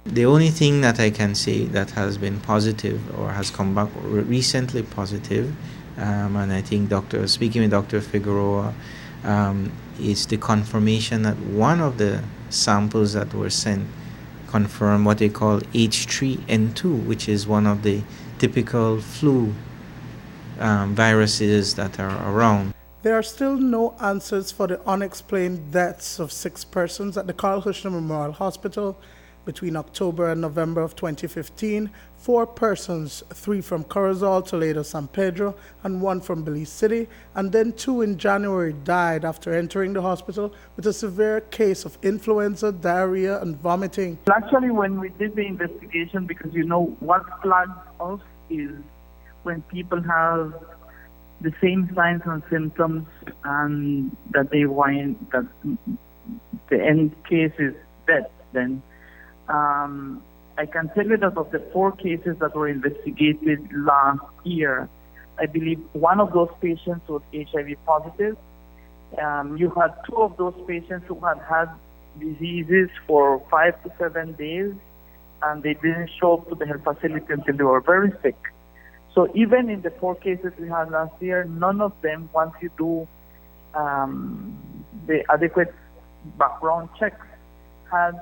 The only thing that I can say that has been positive or has come back recently positive, and I think speaking with Dr. Figueroa, is the confirmation that one of the samples that were sent confirm what they call H3N2, which is one of the typical flu viruses that are around. There are still no answers for the unexplained deaths of 6 persons at the Carl Hushner Memorial Hospital between October and November of 2015. 4 persons, 3 from Corozal, Toledo, San Pedro, and 1 from Belize City, and then 2 in January died after entering the hospital with a severe case of influenza, diarrhea, and vomiting. Actually, when we did the investigation, because what flags us is when people have the same signs and symptoms, and that that the end case is death, then I can tell you that of the 4 cases that were investigated last year, I believe one of those patients was HIV positive. You had 2 of those patients who had diseases for 5 to 7 days, and they didn't show up to the health facility until they were very sick. So even in the 4 cases we had last year, none of them, once you do the adequate background checks, had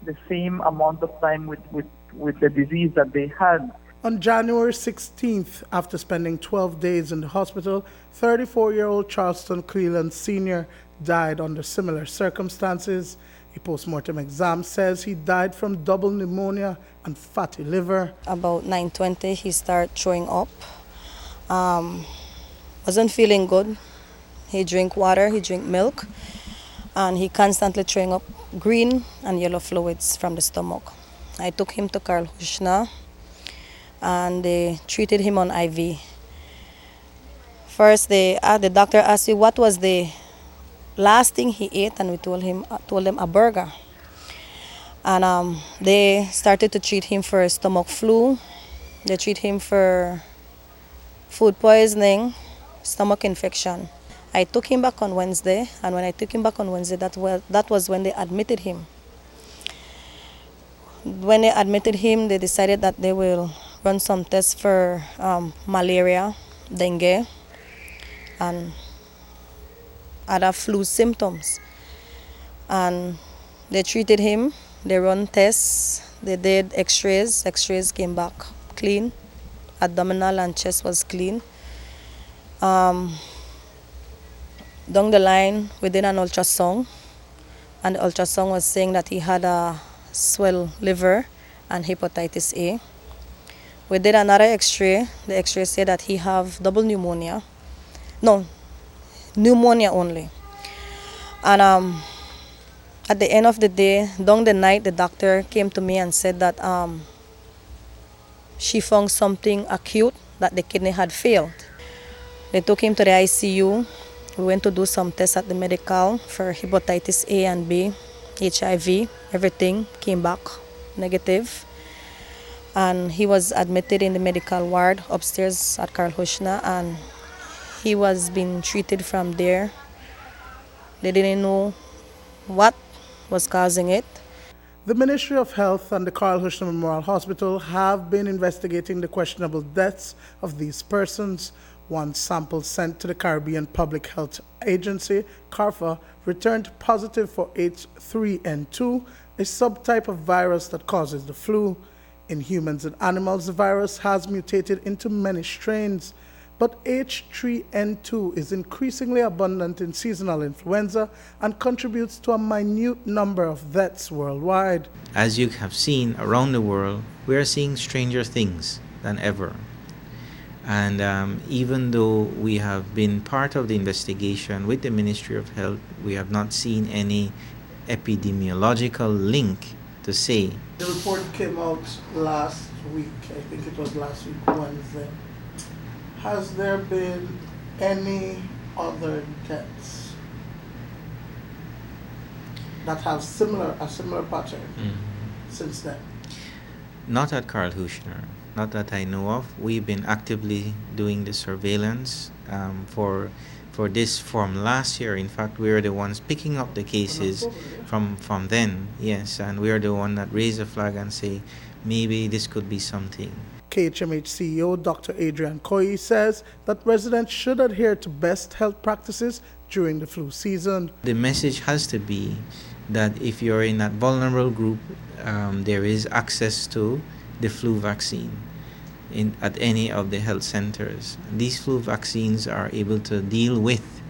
the same amount of time with the disease that they had. On January 16th, after spending 12 days in the hospital, 34-year-old Charleston Cleland Sr. died under similar circumstances. A post-mortem exam says he died from double pneumonia and fatty liver. About 9:20, he started throwing up. Wasn't feeling good. He drank water, he drank milk, and he constantly throwing up green and yellow fluids from the stomach. I took him to Carl Hushner, and they treated him on IV. First, the doctor asked me what was the last thing he ate, and we told them a burger. And they started to treat him for stomach flu. They treat him for food poisoning, stomach infection. I took him back on Wednesday, and when I took him back on Wednesday, that was when they admitted him. When they admitted him, they decided that they will run some tests for malaria, dengue, and other flu symptoms. And they treated him, they run tests, they did x-rays. X-rays came back clean. Abdominal and chest was clean. Down the line, we did an ultrasound, and the ultrasound was saying that he had a swell liver and hepatitis A. We did another x-ray. The x-ray said that he have double pneumonia. No, pneumonia only. And at the end of the day, during the night, the doctor came to me and said that she found something acute, that the kidney had failed. They took him to the ICU. We went to do some tests at the medical for hepatitis A and B, HIV. Everything came back negative. And he was admitted in the medical ward upstairs at Carl Hushner, and he was being treated from there. They didn't know what was causing it. The Ministry of Health and the Carl Hushner Memorial Hospital have been investigating the questionable deaths of these persons. One sample sent to the Caribbean Public Health Agency, CARPHA, returned positive for H3N2, a subtype of virus that causes the flu. In humans and animals, the virus has mutated into many strains, but H3N2 is increasingly abundant in seasonal influenza and contributes to a minute number of deaths worldwide. As you have seen around the world, we are seeing stranger things than ever. And even though we have been part of the investigation with the Ministry of Health, we have not seen any epidemiological link to say. The report came out last week, I think it was last week, Wednesday. Has there been any other deaths that have a similar pattern since then? Not at Carl Hushner, not that I know of. We've been actively doing the surveillance for for this from last year. In fact, we are the ones picking up the cases from then, yes, and we are the one that raise a flag and say maybe this could be something. KHMH CEO Dr. Adrian Coy says that residents should adhere to best health practices during the flu season. The message has to be that if you're in that vulnerable group, there is access to the flu vaccine at any of the health centers. These flu vaccines are able to deal with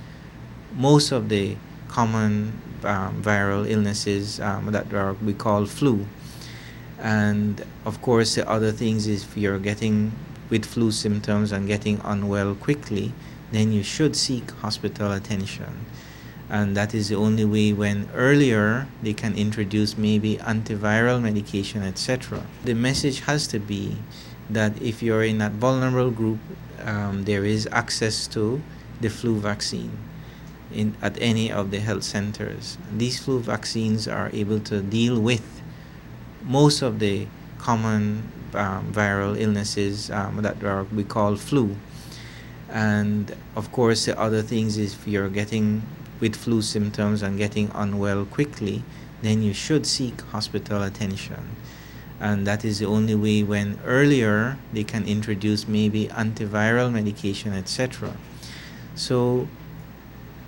most of the common viral illnesses that we call flu. And of course, the other things is if you're getting with flu symptoms and getting unwell quickly, then you should seek hospital attention. And that is the only way when earlier they can introduce maybe antiviral medication, etc. The message has to be that if you're in that vulnerable group, there is access to the flu vaccine at any of the health centers. These flu vaccines are able to deal with most of the common viral illnesses that we call flu. And of course, the other things is if you're getting with flu symptoms and getting unwell quickly, then you should seek hospital attention. And that is the only way when earlier they can introduce maybe antiviral medication, etc. So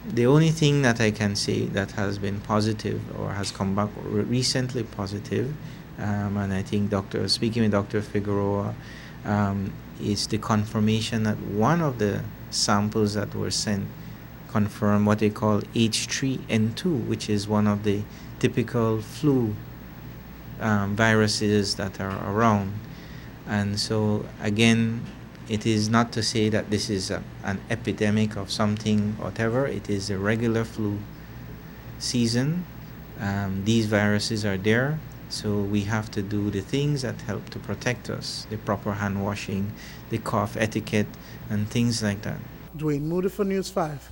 the only thing that I can say that has been positive or has come back recently positive, and I think speaking with Dr. Figueroa, is the confirmation that one of the samples that were sent confirmed what they call H3N2, which is one of the typical flu viruses that are around. And so again, it is not to say that this is an epidemic of something, whatever. It is a regular flu season. These viruses are there, so we have to do the things that help to protect us, the proper hand washing, the cough etiquette, and things like that. Dwayne Moody for News 5.